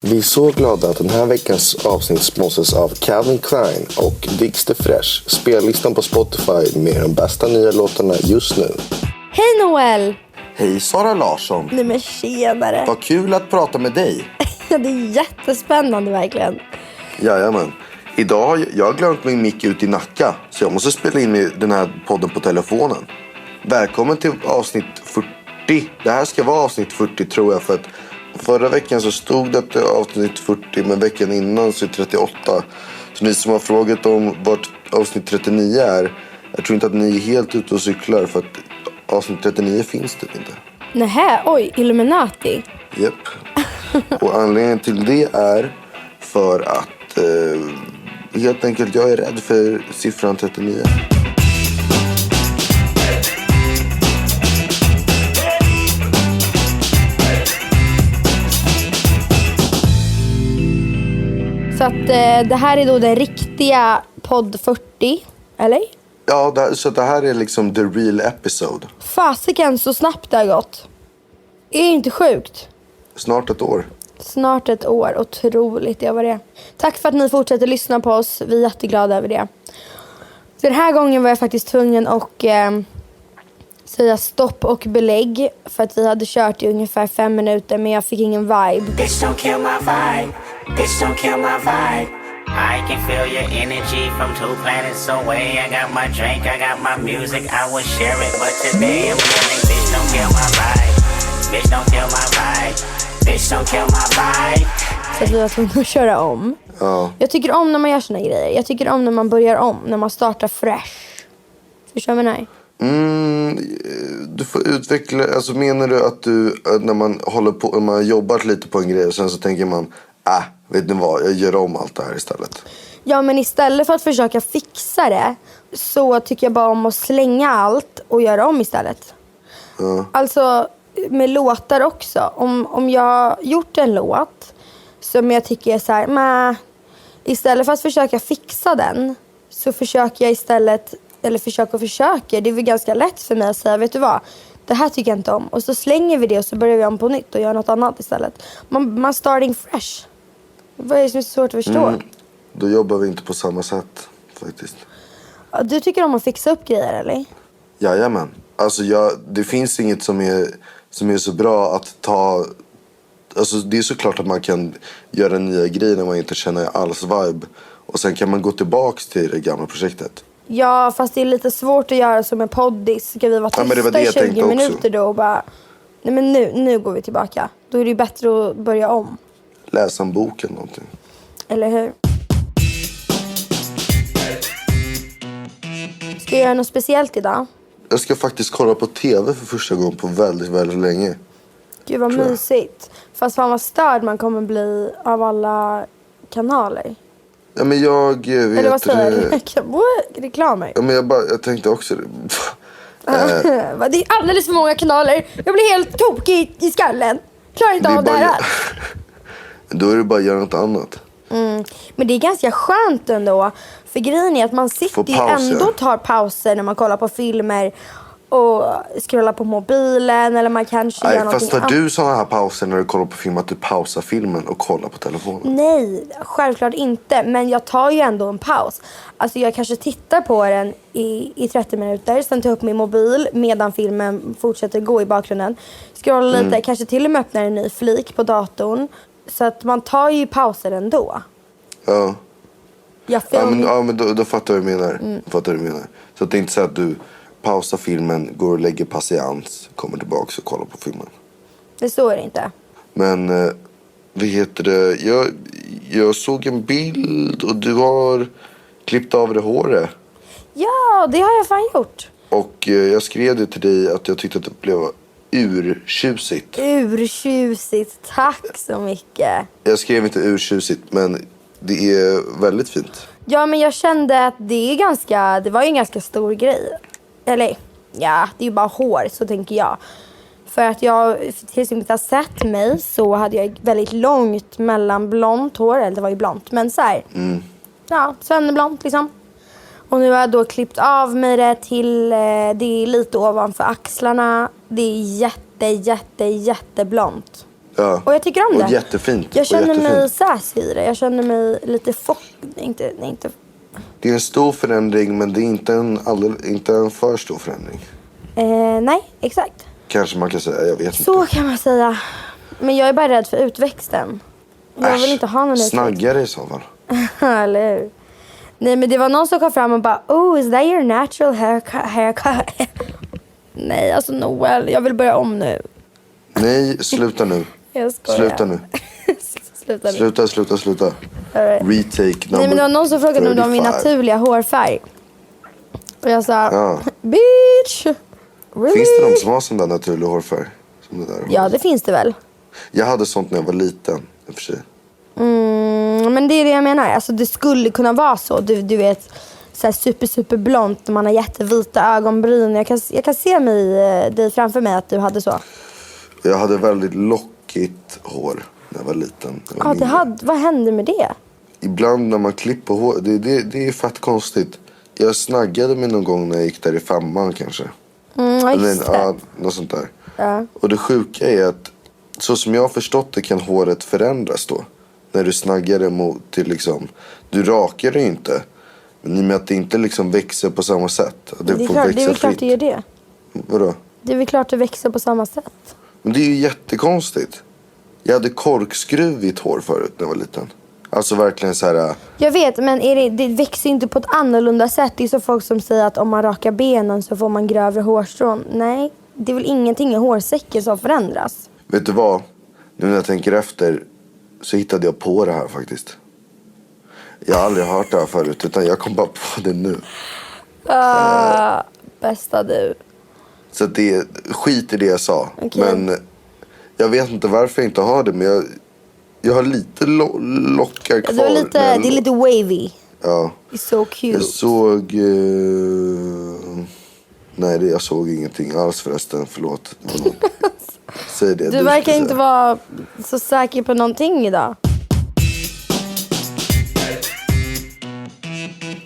Vi är så glada att den här veckans avsnitt sponsras av Calvin Klein och Diggs the Fresh. Spellistan på Spotify med de bästa nya låtarna just nu. Hej Noel! Hej Sara Larsson! Nej men tjenare! Vad kul att prata med dig! Det är jättespännande verkligen. Jajamän. Idag har jag glömt min mick ut i Nacka, så jag måste spela in den här podden på telefonen. Välkommen till avsnitt 40. Det här ska vara avsnitt 40 tror jag, för att förra veckan så stod det att det är avsnitt 40, men veckan innan så är det 38. Så ni som har frågat om vart avsnitt 39 är, jag tror inte att ni är helt ute och cyklar, för att avsnitt 39 finns det inte. Nähä, oj, Illuminati. Japp. Och anledningen till det är för att helt enkelt jag är rädd för siffran 39. Så att det här är då den riktiga podd 40, eller? Ja, så det här är liksom the real episode. Fasiken så snabbt det har gått. Är inte sjukt? Snart ett år. Snart ett år, otroligt det var det. Tack för att ni fortsätter lyssna på oss, vi är jätteglada över det. Den här gången var jag faktiskt tvungen att säga stopp och belägg, för att vi hade kört i ungefär 5 minuter, men jag fick ingen vibe. Bitch don't kill my vibe, bitch don't kill my vibe. I can feel your energy from 2 planets away. I got my drink, I got my music, I would share it, but today I'm feeling bitch don't kill my vibe, bitch don't kill my vibe, bitch don't kill my vibe. Så att vi var tvungna att köra om. Ja. Jag tycker om när man gör såna grejer. Jag tycker om när man börjar om, när man startar fresh. Förstår du vad jag menar? Du får utveckla, alltså menar du att du, när man håller på, när man har jobbat lite på en grej och sen så tänker man, vet ni vad, jag gör om allt det här istället. Ja, men istället för att försöka fixa det, så tycker jag bara om att slänga allt och göra om istället. Ja. Alltså med låtar också. Om jag har gjort en låt som jag tycker är så här, istället för att försöka fixa den, så försöker jag istället, eller försöker. Det är väl ganska lätt för mig att säga, vet du vad, det här tycker jag inte om. Och så slänger vi det och så börjar vi om på nytt och gör något annat istället. Man starting fresh. Vad är det som är så svårt att förstå? Då jobbar vi inte på samma sätt faktiskt. Du tycker om att fixa upp grejer, eller? Jajamän. Alltså det finns inget som är så bra att ta. Alltså det är såklart att man kan göra nya grejer när man inte känner alls vibe. Och sen kan man gå tillbaks till det gamla projektet. Ja, fast det är lite svårt att göra som en poddis. Ska vi vara tysta i 20 minuter då och bara, nej men nu går vi tillbaka. Då är det ju bättre att börja om. Läsa en bok eller någonting. Eller hur? Ska jag göra något speciellt idag? Jag ska faktiskt kolla på tv för första gången på väldigt, väldigt länge. Gud vad mysigt. Fast fan vad störd man kommer bli av alla kanaler. Ja, men jag vet. Eller vad säger du? Reklamer. Ja, men jag tänkte också det. Det är alldeles för många kanaler. Jag blir helt tokig i skallen. Klarar inte av det här. Då är det bara att göra något annat. Men det är ganska skönt ändå. För grejen är att man sitter ju ändå och tar pauser när man kollar på filmer och scrollar på mobilen, eller man kanske gör någonting. Fast tar du sådana här pauser när du kollar på film, att du pausar filmen och kollar på telefonen? Nej, självklart inte. Men jag tar ju ändå en paus. Alltså jag kanske tittar på den i 30 minuter. Sen tar jag upp min mobil medan filmen fortsätter gå i bakgrunden. Scrollar lite, kanske till och med öppnar en ny flik på datorn. Så att man tar ju pauser ändå. Ja. Men då fattar jag vad du menar. Fattar vad du menar. Så att det är inte så att du pausar filmen, går och lägger patiens, kommer tillbaka och kollar på filmen. Det så är det inte. Men vad heter det? Jag såg en bild och du har klippt av det håret. Ja, det har jag fan gjort. Och jag skrev det till dig att jag tyckte att det blev urtjusigt. Urtjusigt, tack så mycket. Jag skrev inte urtjusigt, men det är väldigt fint. Ja, men jag kände att det var ju en ganska stor grej. Eller, ja, det är ju bara hår, så tänker jag. För att jag, tills jag inte har sett mig, så hade jag väldigt långt mellan blont hår. Eller det var ju blont, men så här. Ja, sönderblont liksom. Och nu har jag då klippt av mig det till, det är lite ovanför axlarna. Det är jätteblont. Ja. Och jag tycker om det. Och jättefint. Jag känner och mig sassy i det. Jag känner mig lite inte. Det är en stor förändring, men det är inte en för stor förändring. Nej, exakt. Kanske man kan säga, jag vet inte. Så kan man säga. Men jag är bara rädd för utväxten. Jag vill inte ha någon utväxt. Snaggare i så fall. Eller hur? Nej, men det var någon som kom fram och bara, oh, is that your natural haircut? Nej, alltså Noel, jag vill börja om nu. Nej, sluta nu. Jag skojar. Sluta nu. Sluta. Right. Retake number. Nej, men det var någon som frågade om det var min 35. naturliga hårfärg. Och jag sa, Ja. bitch! Really? Finns det någon som har sån där naturlig hårfärg? Som det där? Ja, det finns det väl. Jag hade sånt när jag var liten, i och för sig. Men det är det jag menar. Alltså, det skulle kunna vara så. Du vet, så här super blont när man har jättevita ögonbryn. Jag kan se dig framför mig att du hade så. Jag hade väldigt lockigt hår när jag var liten. Vad hände med det? Ibland när man klipper hår, det är fett konstigt. Jag snaggade mig någon gång när jag gick där i 5:an kanske. Ja, just det. Ja, något sånt där. Ja. Och det sjuka är att så som jag har förstått det kan håret förändras då. När du snaggar det till liksom, du rakar det ju inte. Men i och med att det inte liksom växer på samma sätt. Det är väl klart det gör det. Vadå? Det är väl klart det växer på samma sätt. Men det är ju jättekonstigt. Jag hade korkskruvigt hår förut när jag var liten. Alltså verkligen så här. Jag vet, men det växer inte på ett annorlunda sätt. Det är så folk som säger att om man rakar benen så får man grövre hårstrån. Nej, det är väl ingenting i hårsäcken som förändras. Vet du vad? Nu när jag tänker efter så hittade jag på det här faktiskt. Jag har aldrig hört det här förut, utan jag kom bara på det nu. Bästa du. Så det, skit i det jag sa. Okej. Men jag vet inte varför jag inte har det, men jag har lite lockar kvar. Det är lite wavy. Ja. It's so cute. Jag såg... Nej, jag såg ingenting alls förresten. Förlåt. Säg det. Du verkar inte vara så säker på någonting idag.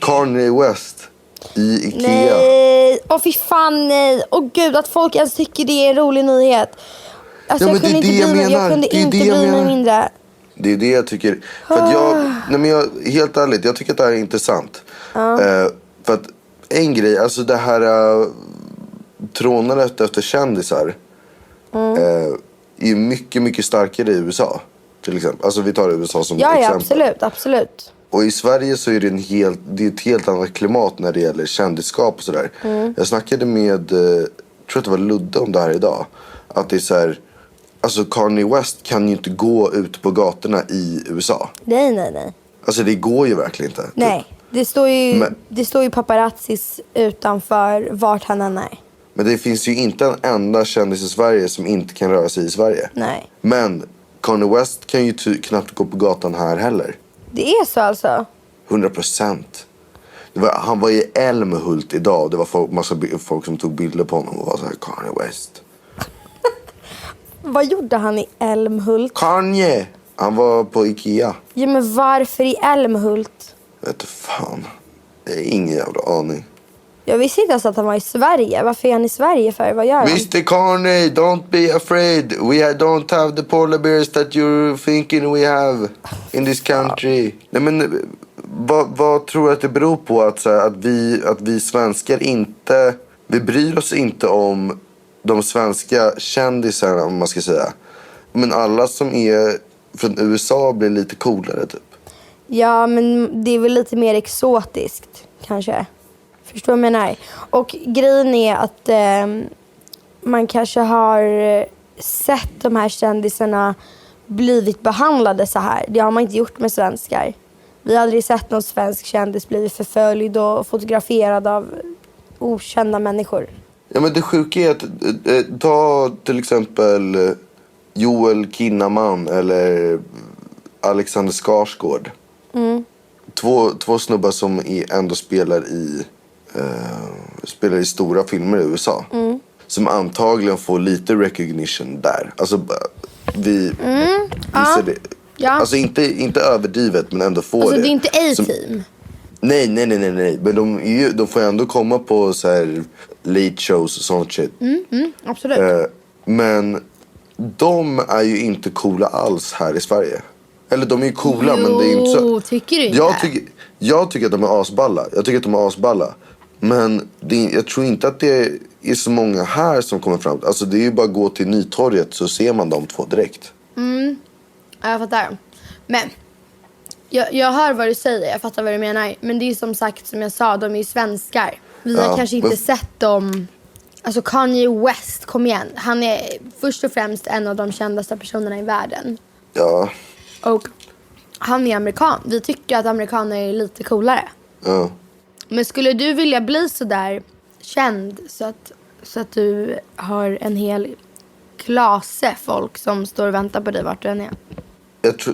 Kanye West i Ikea. Nej, fy fan nej. Gud, att folk ens tycker det är en rolig nyhet. Alltså, Ja, jag kunde inte bry mig mindre. Det är det jag tycker. För att helt ärligt, jag tycker att det här är intressant. För att en grej, alltså det här trånandet efter kändisar är mycket, mycket starkare i USA. Till exempel. Alltså vi tar USA som exempel. Ja, absolut. Och i Sverige så är det är ett helt annat klimat när det gäller kändisskap och sådär. Jag snackade med, tror att det var Ludde om det här idag. Att det är så här, alltså Kanye West kan ju inte gå ut på gatorna i USA. Nej. Alltså det går ju verkligen inte. Nej, det står ju paparazzis utanför vart han än är. Men det finns ju inte en enda kändis i Sverige som inte kan röra sig i Sverige. Nej. Men Kanye West kan ju knappt gå på gatan här heller. Det är så alltså? 100%. Han var i Älmhult idag och det var massa folk som tog bilder på honom och var så här, Kanye West. Vad gjorde han i Älmhult? Kanye! Han var på Ikea. Ja, men varför i Älmhult? Vet du fan. Jag har ingen jävla aning. Jag visste inte ens att han var i Sverige. Varför är han i Sverige för? Vad gör han? Mr. Kanye, don't be afraid. We don't have the polar bears that you're thinking we have in this country. Nej, men vad tror du att det beror på att vi svenskar inte... Vi bryr oss inte om de svenska kändisarna, om man ska säga. Men alla som är från USA blir lite coolare typ. Ja, men det är väl lite mer exotiskt kanske. Förstår du vad jag menar? Och grejen är att man kanske har sett de här kändisarna blivit behandlade så här. Det har man inte gjort med svenskar. Vi har aldrig sett någon svensk kändis blivit förföljd och fotograferad av okända människor. Ja, men det sjuka är att ta till exempel Joel Kinnaman eller Alexander Skarsgård. Två snubbar som ändå spelar i stora filmer i USA. Som antagligen får lite recognition där. Alltså vi ser det. Ja. Alltså inte överdrivet, men ändå får alltså, det. Det är inte A-team. Nej. Men de får ändå komma på så här late shows och sånt shit. Absolut. Men de är ju inte coola alls här i Sverige. Eller de är ju coola, men det är inte så. Tycker du inte? Jag tycker att de är asballa. Men jag tror inte att det är så många här som kommer fram. Alltså det är ju bara att gå till Nytorget så ser man de två direkt. Ja, jag fattar. Men jag hör vad du säger, jag fattar vad du menar. Men det är ju som sagt, som jag sa, de är ju svenskar. Vi har kanske inte sett dem. Alltså Kanye West, kom igen. Han är först och främst en av de kändaste personerna i världen. Ja. Och han är amerikan. Vi tycker att amerikaner är lite coolare. Ja. Men skulle du vilja bli så där känd så att du har en hel klase folk som står och väntar på dig vart du än är?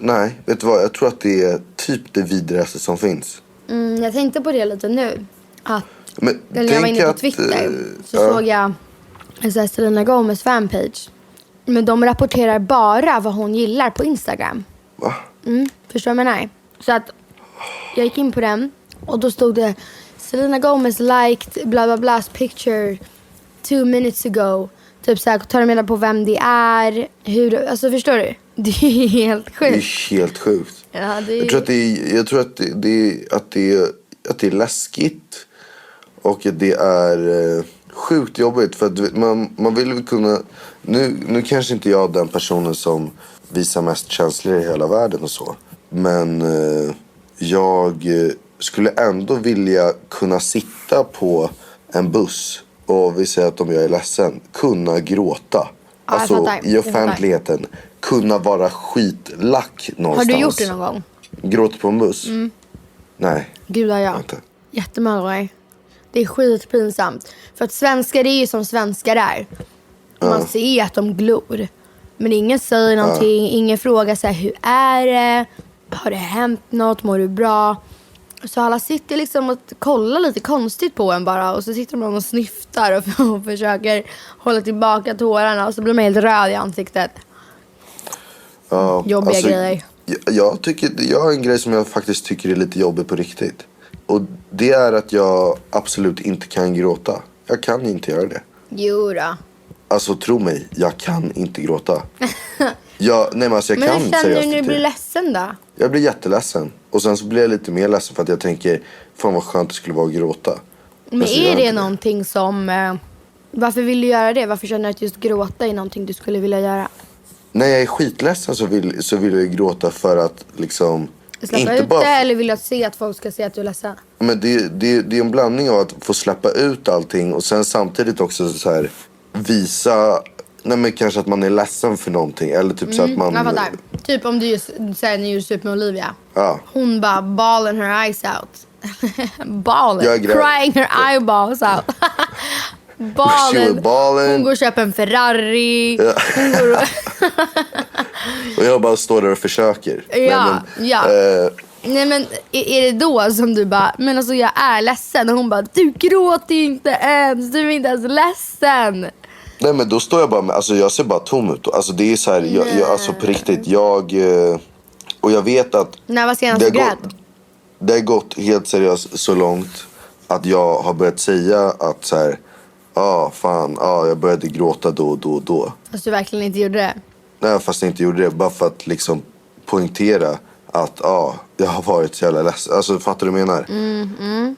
Nej, vet du vad? Jag tror att det är typ det vidrigaste som finns. Jag tänkte på det lite nu. Men när jag var inne på Twitter så såg jag en sån här Selena Gomez fanpage. Men de rapporterar bara vad hon gillar på Instagram. Va? Förstår du vad jag menar? Så att jag gick in på den och då stod det Selena Gomez liked bla bla blas picture 2 minutes ago. Typ såhär, tar de reda på vem det är. Alltså förstår du? Det är helt sjukt. Det är helt sjukt. Ja, det är... Jag tror att det är läskigt. Och det är sjukt jobbigt. För att man vill väl kunna... Nu kanske inte jag är den personen som visar mest känslor i hela världen och så. Men jag skulle ändå vilja kunna sitta på en buss och vi säger att om jag är ledsen, kunna gråta. Alltså i offentligheten. Kunna vara skitlack någonstans. Har du gjort det någon gång? Gråta på en buss? Nej. Gud, har jag. Inte. Jättemånga gånger. Det är skitpinsamt. För att svenskar är ju som svenskar är. Man ser att de glor. Men ingen säger någonting. Ingen frågar så här, hur är det? Har det hänt något? Mår du bra? Så alla sitter liksom och kollar lite konstigt på en bara. Och så sitter man och snyftar och försöker hålla tillbaka tårarna. Och så blir man helt röd i ansiktet. Jobbiga grejer. Jag har en grej som jag faktiskt tycker är lite jobbig på riktigt. Och det är att jag absolut inte kan gråta. Jag kan inte göra det. Jo då. Alltså tro mig, jag kan inte gråta. Jag kan men hur känner du när du blir ledsen då? Jag blir jätteledsen. Och sen så blir jag lite mer ledsen för att jag tänker, fan vad skönt det skulle vara att gråta. Men är det någonting som... varför vill du göra det? Varför känner du att just gråta är någonting du skulle vilja göra? När jag är skitledsen så vill jag gråta för att liksom... Släppa inte ut bara det eller vill du se att folk ska se att du är ledsen? Men det är en blandning av att få släppa ut allting och sen samtidigt också så här visa... Nej men kanske att man är ledsen för någonting. Eller typ så att man... Jag fattar. Typ om du säger när du gjorde med Olivia. Ja. Hon bara bawling her eyes out. Bawling. Crying her eyeballs out. Bawling. Hon går och köper en Ferrari. Ja. Hon går och... och jag bara står där och försöker. Ja. Nej men är det då som du bara, men alltså jag är ledsen. Och hon bara, du gråter inte ens. Du är inte ens ledsen. Nej men då står jag bara med, alltså jag ser bara tom ut. Alltså det är så här, jag alltså på riktigt, och jag vet att när var senast du grät? Det har gått helt seriöst så långt att jag har börjat säga att så här, jag började gråta då. Fast du verkligen inte gjorde det? Nej, fast jag inte gjorde det, bara för att liksom poängtera att jag har varit så jävla ledsen. Alltså fattar du vad jag menar?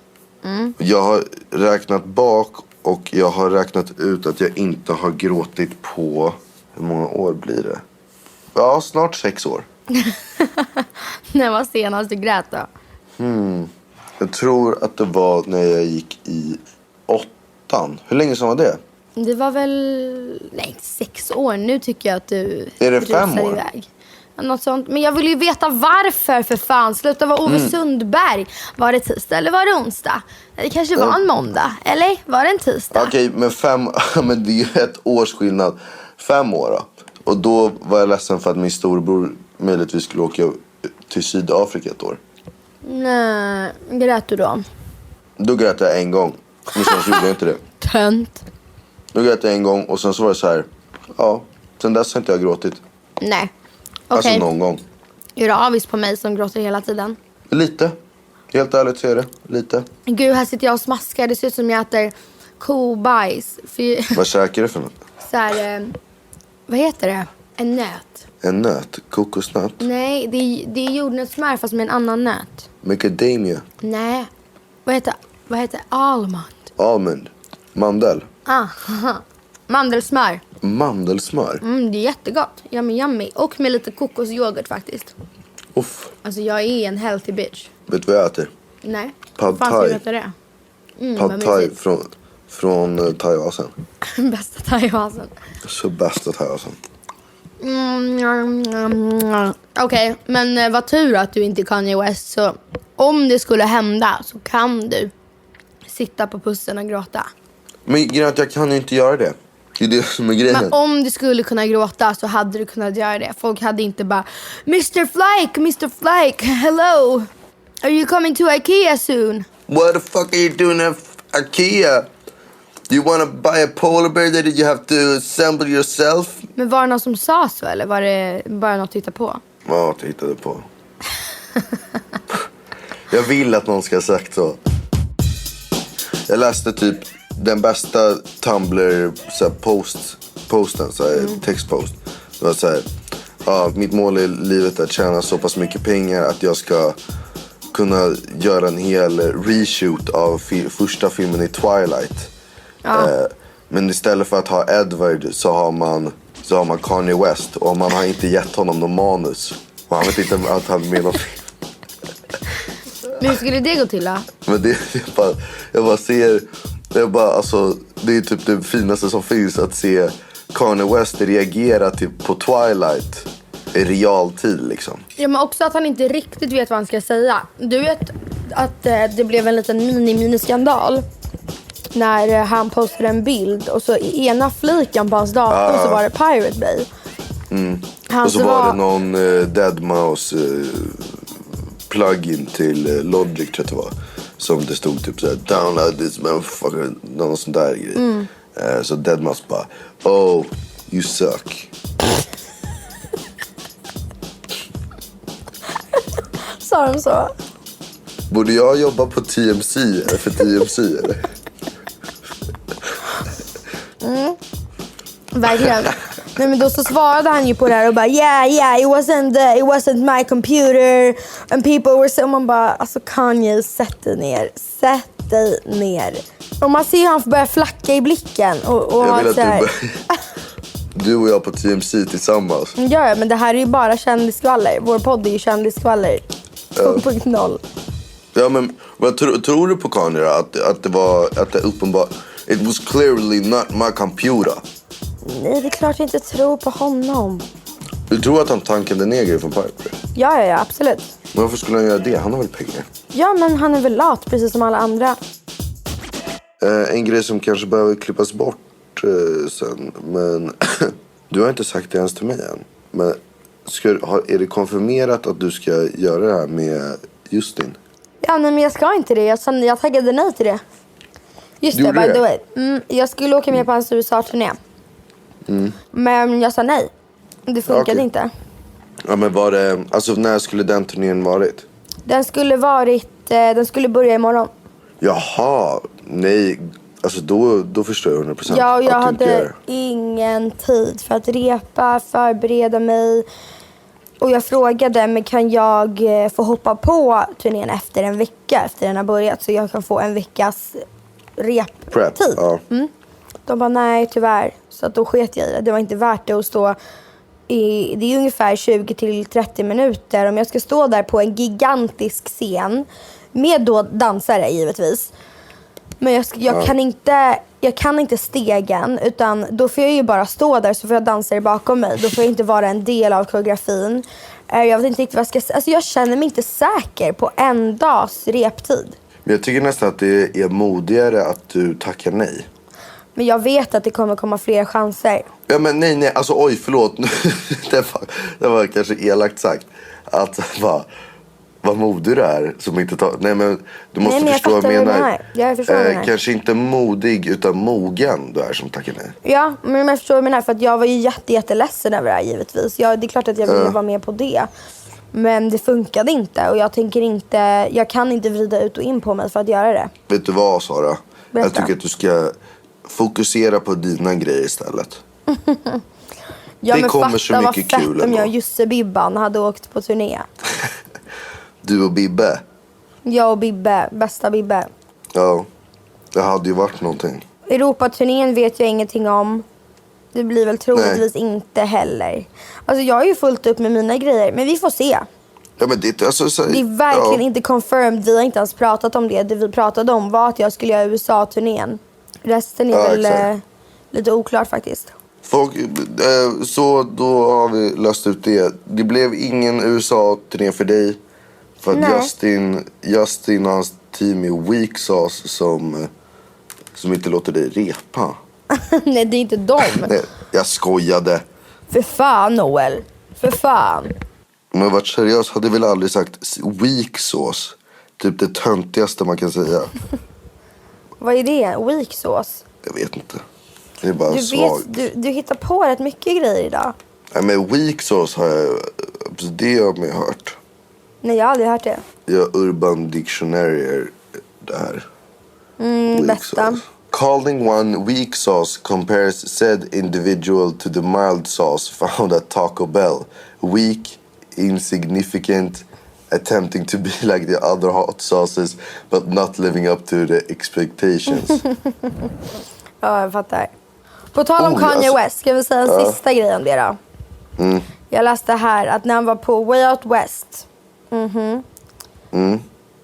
Jag har räknat bak och jag har räknat ut att jag inte har gråtit på... Hur många år blir det? Ja, snart 6 år. När var senast du grät då? Jag tror att det var när jag gick i 8:an. Hur länge sedan var det? Det var väl... Nej, 6 år. Nu tycker jag att du... Är det 5 år? Iväg. Något sånt. Men jag vill ju veta varför, för fan. Sluta vara Ove Sundberg. Var det tisdag eller var det onsdag? Det kanske var en måndag. Eller var det en tisdag? Okej, men men det är ju ett års skillnad. 5 år då. Och då var jag ledsen för att min storebror möjligtvis skulle åka till Sydafrika ett år. Nej, grät du då? Då grät jag en gång. Men sen så gjorde jag inte det. Tönt. Då grät jag en gång och sen så var det så här. Ja, sen dess har inte jag gråtit. Nej. Alltså Okej. någon gång. Är du avis på mig som gråter hela tiden? Lite. Helt ärligt så är det. Lite. Gud, här sitter jag och smaskar. Det ser ut som jag äter kobajs. Vad käkar du för något? Så här, vad heter det? En nöt. En nöt? Kokosnöt? Nej, det är jordnötssmör fast med en annan nöt. Macadamia? Nej. Vad heter almond? Almond? Mandel? Mandelsmör. Mandelsmör? Det är jättegott. Yummy. Och med lite kokosyoghurt faktiskt. Uff. Alltså jag är en healthy bitch. Vet du vad jag äter? Nej. Pad Fan, ska du thai. veta det? Pad thai från thaivasen. Bästa thaivasen. Så bästa thaivasen. Okej, men vad tur att du inte är Kanye West. Så om det skulle hända så kan du sitta på pussen och gråta. Men grejen är att jag kan ju inte göra det. Det är det som är grejen. Men om du skulle kunna gråta så hade du kunnat göra det. Folk hade inte bara Mr. Flake, hello. Are you coming to Ikea soon? What the fuck are you doing at Ikea? You wanna buy a polar bear that you have to assemble yourself? Men var det någon som sa så eller var det bara något att titta på? Ja, jag hittade på. Jag vill att någon ska ha sagt så. Jag läste typ den bästa Tumblr så här, posten, så här, textpost. Det var så här, mitt mål i livet är att tjäna så pass mycket pengar att jag ska kunna göra en hel reshoot av första filmen i Twilight. Men istället för att ha Edward så har man Kanye West. Och man har inte gett honom någon manus. Och han vet inte att han är med någon film. Men hur skulle det gå till då? Men alltså, det är typ det finaste som finns. Att se Kanye West reagera typ på Twilight i realtid liksom. Ja, men också att han inte riktigt vet vad han ska säga. Du vet att det blev en liten mini-skandal när han postade en bild och så i ena fliken på hans dator så var det Pirate Bay. Och så var det någon Deadmau5 plugin till Logic, tror jag det var. Som det stod typ såhär, download this motherfucker, någon sån där grej. Så Deadmau5 bara, oh, you suck. Sa de så? Borde jag jobba på TMC eller för TMC eller? Verkligen. Nej, men då så svarade han ju på det här och bara yeah, it wasn't my computer and people were so, man bara alltså Kanye, sätt dig ner. Och man ser hur han börjar flacka i blicken och jag vill att här, du och jag på TMC tillsammans. Ja, men det här är ju bara kändisskvaller. Vår podd är ju kändisskvaller 2.0. Ja, men vad tror du på Kanye då? Att det uppenbart, it was clearly not my computer. Nej, det är klart jag inte tror på honom. Du tror att han tankade ner grejer från Piper? Ja, absolut. Men varför skulle han göra det? Han har väl pengar? Ja, men han är väl lat, precis som alla andra. En grej som kanske behöver klippas bort sen. Men du har inte sagt det ens till mig än. Men är det konfirmerat att du ska göra det här med Justin? Ja, nej, men jag ska inte det. Jag taggade nej till det. Just det, by the way. Jag skulle åka med på hans USA-turné. Men jag sa nej. Det funkade inte. Ja, men var det, alltså när skulle den turnén varit? Den skulle börja imorgon. Jaha, nej. Alltså då förstår jag 100%. Ja, och jag hade ingen tid för att repa, förbereda mig. Och jag frågade, men kan jag få hoppa på turnén efter en vecka efter den har börjat? Så jag kan få en veckas reptid. Ja. De bara, nej tyvärr. Så att då sket jag i det. Det var inte värt det att stå det är ungefär 20-30 minuter. Om jag ska stå där på en gigantisk scen med då dansare givetvis. Men jag kan inte stegen, utan då får jag ju bara stå där, så får jag dansare bakom mig. Då får jag inte vara en del av koreografin. Jag vet inte riktigt vad jag ska säga. Alltså jag känner mig inte säker på en dags reptid. Men jag tycker nästan att det är modigare att du tackar nej. Men jag vet att det kommer komma fler chanser. Ja, men nej, alltså oj, förlåt. det var kanske elakt sagt. Att vad modig du är som inte tar. Nej, men du måste förstå vad jag menar. Jag förstår vad jag menar. Kanske inte modig utan mogen du är som tackar nej. Ja, men jag förstår vad jag menar. För att jag var ju jätteledsen över det här givetvis. Det är klart att jag ville vara med på det. Men det funkade inte. Och jag kan inte vrida ut och in på mig för att göra det. Vet du vad, Sara? Berätta. Jag tycker att du ska fokusera på dina grejer istället. Ja, det men kommer så fatta mycket vad kul fett om ändå. jag och Jussi Bibban hade åkt på turné. Du och Bibbe. Jag och Bibbe, bästa Bibbe. Ja, det hade ju varit någonting. Europaturnén vet jag ingenting om. Det blir väl troligtvis inte heller. Alltså jag är ju fullt upp med mina grejer, men vi får se. Ja, men det är verkligen inte confirmed. Vi har inte ens pratat om det. Det vi pratade om var att jag skulle göra USA-turnén. Resten är väl lite oklart faktiskt. Så då har vi löst ut det. Det blev ingen USA-turné för dig. För att Justin och hans team är weak sauce som inte låter dig repa. Nej, det är inte dem. Nej, jag skojade. För fan, Noel. För fan. Om jag varit seriös hade jag väl aldrig sagt weak sauce. Typ det töntigaste man kan säga. Vad är det? Weak sauce? Jag vet inte. Det är bara svagt. Du hittar på rätt mycket grejer idag. Nej, men weak sauce har jag... Det har jag hört. Nej, jag har aldrig hört det. Ja, Urban Dictionary är det här. Bästa. Sauce. Calling one weak sauce compares said individual to the mild sauce found at Taco Bell. Weak, insignificant, attempting to be like the other hot sauces but not living up to the expectations. Ja, jag fattar. På tal om Kanye West, ska vi säga en sista grej om det då? Jag läste här att när han var på Way Out West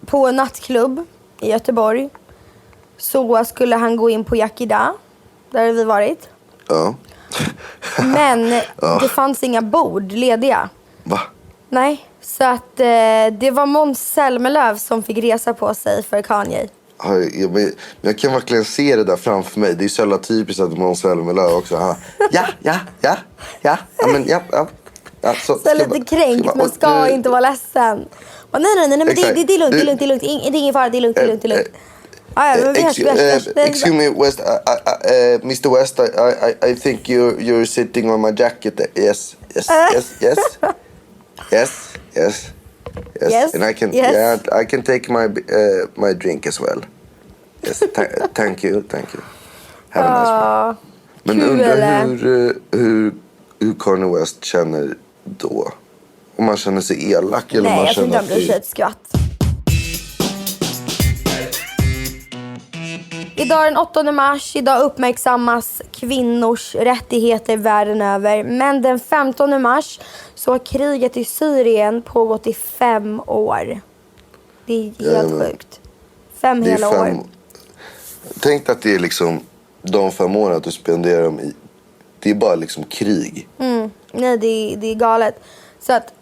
på en nattklubb i Göteborg så skulle han gå in på Yakida. Där har vi varit. Ja. Men det fanns inga bord lediga. Va? Nej, så att det var Måns Zelmerlöw som fick resa på sig för Kanye. Jag kan verkligen se det där framför mig. Det är så jävla typiskt att Måns Zelmerlöw också. Ja. Så lite kränkt, men ska inte vara ledsen. Och nej, men det är lugnt. Det är ingen fara, det är lugnt. Excuse me, West. Mr. West, I think you're sitting on my jacket. Yes. And I can take my drink as well. Yes, thank you. Have a nice one. Men undrar hur Kanye West känner då. Om man känner sig elak eller om man känner jag tror inte han bryr sig ett skvatt. Idag den 8 mars, idag uppmärksammas kvinnors rättigheter världen över. Men den 15 mars så har kriget i Syrien pågått i 5 år. Det är helt sjukt. 5 hela år. Tänk att det är liksom de 5 åren att du spenderar dem i. Det är bara liksom krig. Nej, det är galet. Så att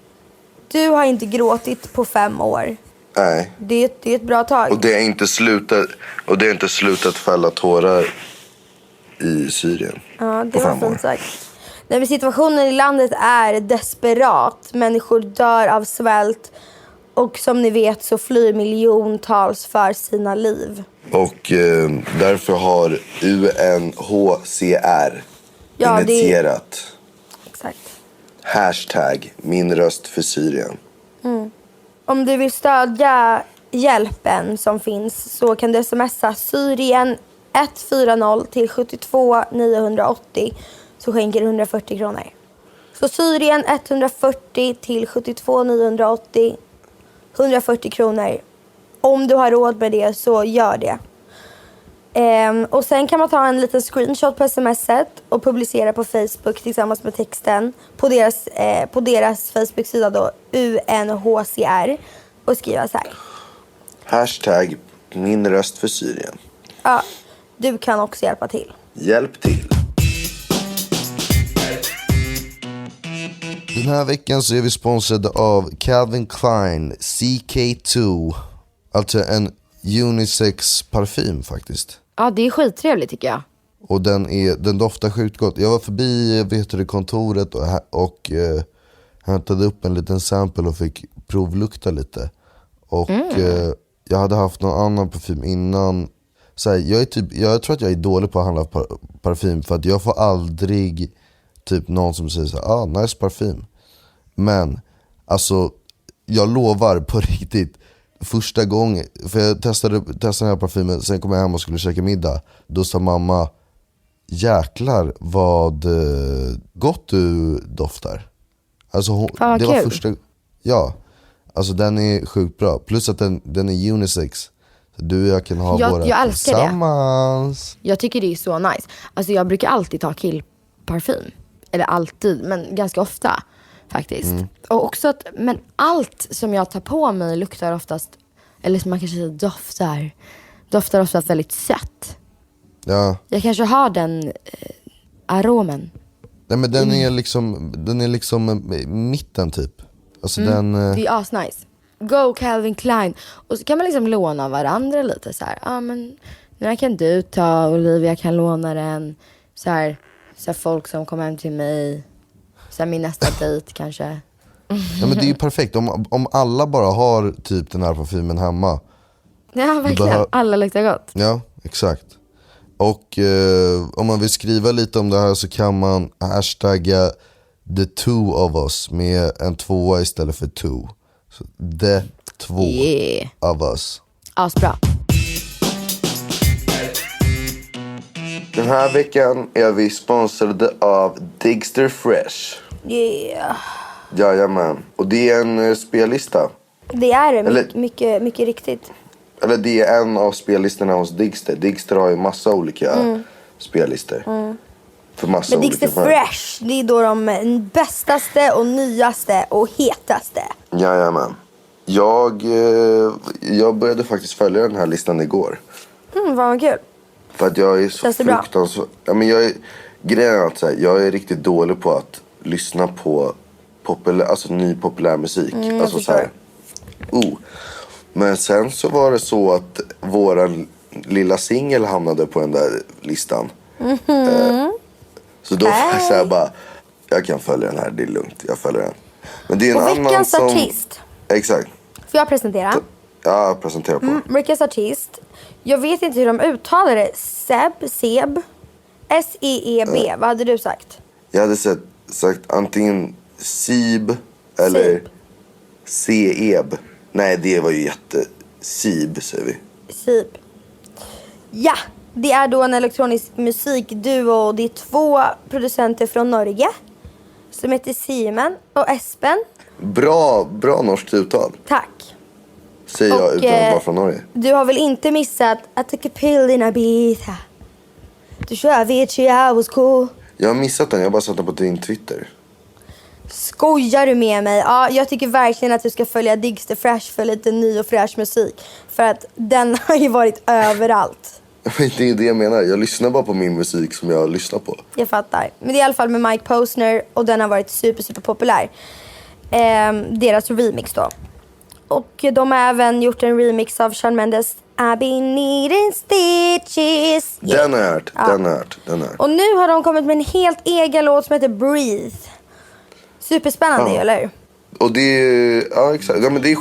du har inte gråtit på 5 år. Nej. Det är ett bra tag. Och det är inte slutat fälla tårar i Syrien. Ja, det var fint sagt. Nej, men situationen i landet är desperat. Människor dör av svält. Och som ni vet så flyr miljontals för sina liv. Och därför har UNHCR initierat. Exakt. Hashtag min röst för Syrien. Om du vill stödja hjälpen som finns så kan du smsa Syrien 140 till 72 980 så skänker du 140 kronor. Så Syrien 140 till 72 980 140 kronor. Om du har råd med det så gör det. Och sen kan man ta en liten screenshot på smset och publicera på Facebook tillsammans med texten på deras Facebook-sida då, UNHCR, och skriva så här. Hashtag min röst för Syrien. Ja, du kan också hjälpa till. Hjälp till. Den här veckan så är vi sponsrade av Calvin Klein CK2. Alltså en unisex parfym faktiskt. Ja, det är skittrevligt tycker jag. Och den doftar sjukt gott. Jag var förbi kontoret och hämtade upp en liten sample och fick provlukta lite. Och jag hade haft någon annan parfym innan. Så här, jag tror att jag är dålig på att handla parfym. För att jag får aldrig typ någon som säger så här, nice parfym. Men alltså jag lovar på riktigt, första gången, för jag testade den här parfymen, sen kom jag hem och skulle käka middag. Då sa mamma, jäklar vad gott du doftar. Alltså Fan, det var kul. första. Ja, alltså den är sjukt bra. Plus att den är unisex. Så du och jag kan ha våra jag älskar tillsammans. Jag tycker det är så nice. Alltså jag brukar alltid ta killparfym. Eller alltid, men ganska ofta faktiskt. Och också att, men allt som jag tar på mig luktar oftast, eller som man kanske säger doftar oftast väldigt sött. Ja. Jag kanske har den aromen. Nej, men den är liksom mitten typ. Alltså den Det är asnice. Go Calvin Klein. Och så kan man liksom låna varandra lite så här. Men den här kan du ta, Olivia kan låna den. Så här folk som kommer hem till mig. Så här min nästa dejt kanske. ja, men det är ju perfekt om alla bara har typ den här parfymen hemma. Ja, verkligen. Alla luktar gott. Ja, exakt. Och om man vill skriva lite om det här så kan man hashtagga the two of us med en 2 istället för two. Så the 2 of us. Asbra. Den här veckan är vi sponsrade av Digster Fresh. Yeah. Jajamän. Och det är en spellista. Det är det, Eller- mycket riktigt. Eller det är en av spellistorna hos Digster. Digster har ju massa olika spellistor. För massa Men Digster olika Fresh, det är då de bästaste och nyaste och hetaste. Jajamän. Jag började faktiskt följa den här listan igår. Vad kul. För att jag är så Känns det bra? fruktansvärt... Ja, men grejen är att så här, jag är riktigt dålig på att lyssna på ny populär musik. Alltså så här, Men sen så var det så att våran lilla singel hamnade på den där listan. Så då var jag så här bara, jag kan följa den här, det är lugnt, jag följer den. Men det är en Och annan veckans som... artist. Exakt. Får jag presentera? Ja, presentera på. Veckans artist. Jag vet inte hur de uttalar det. Seb. S-E-E-B. Vad hade du sagt? Jag hade sagt antingen Sib eller Seeb. Nej, det var ju Sib, säger vi. Sib. Ja, det är då en elektronisk musikduo. Det är 2 producenter från Norge som heter Simen och Espen. Bra norskt uttal, Tack. säger jag Och, utan att vara från Norge. Du har väl inte missat att took a pill in Ibiza. Du kör Vici, I was cool. Jag har missat den, jag har bara satt den på din Twitter. Skojar du med mig? Ja, jag tycker verkligen att du ska följa Digster Fresh för lite ny och fräsch musik. För att den har ju varit överallt. Det är det jag menar, jag lyssnar bara på min musik som jag lyssnar på. Jag fattar. Men det är i alla fall med Mike Posner och den har varit super populär. Deras remix då. Och de har även gjort en remix av Shawn Mendes I've been needing stitches. Den har jag hört, den har jag hört. Och nu har de kommit med en helt egen låt som heter Breathe. Superspännande, eller hur? Och det är, ja exakt, ja, men det är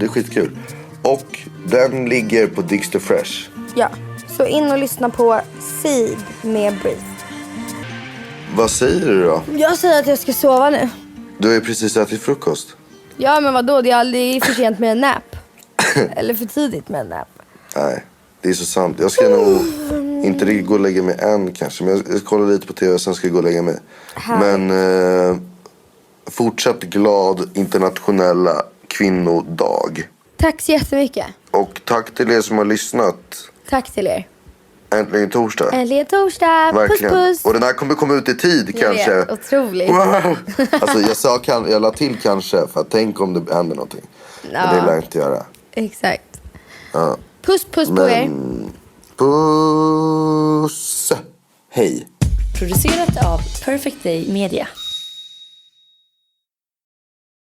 skitkul. Och den ligger på Digster Fresh. Ja, så in och lyssna på Seed med Breathe. Vad säger du då? Jag säger att jag ska sova nu. Du har ju precis ätit frukost. Ja, men vadå? Det är aldrig för sent med en nap. Eller för tidigt med en nap. Nej, det är så sant. Jag ska nog inte riktigt gå och lägga mig än kanske. Men jag kollar lite på tv och sen ska jag gå och lägga mig. Men fortsatt glad internationella kvinnodag. Tack så jättemycket. Och tack till er som har lyssnat. Tack till er. Äntligen torsdag. Äntligen torsdag. Verkligen. Puss. Och den här kommer komma ut i tid Jag kanske. vet, otroligt. Wow. Alltså jag la till kanske för att tänk om det händer någonting. Men det lär jag inte göra. Exakt. Ja. Puss på er. Puss. Hej. Producerat av Perfect Day Media.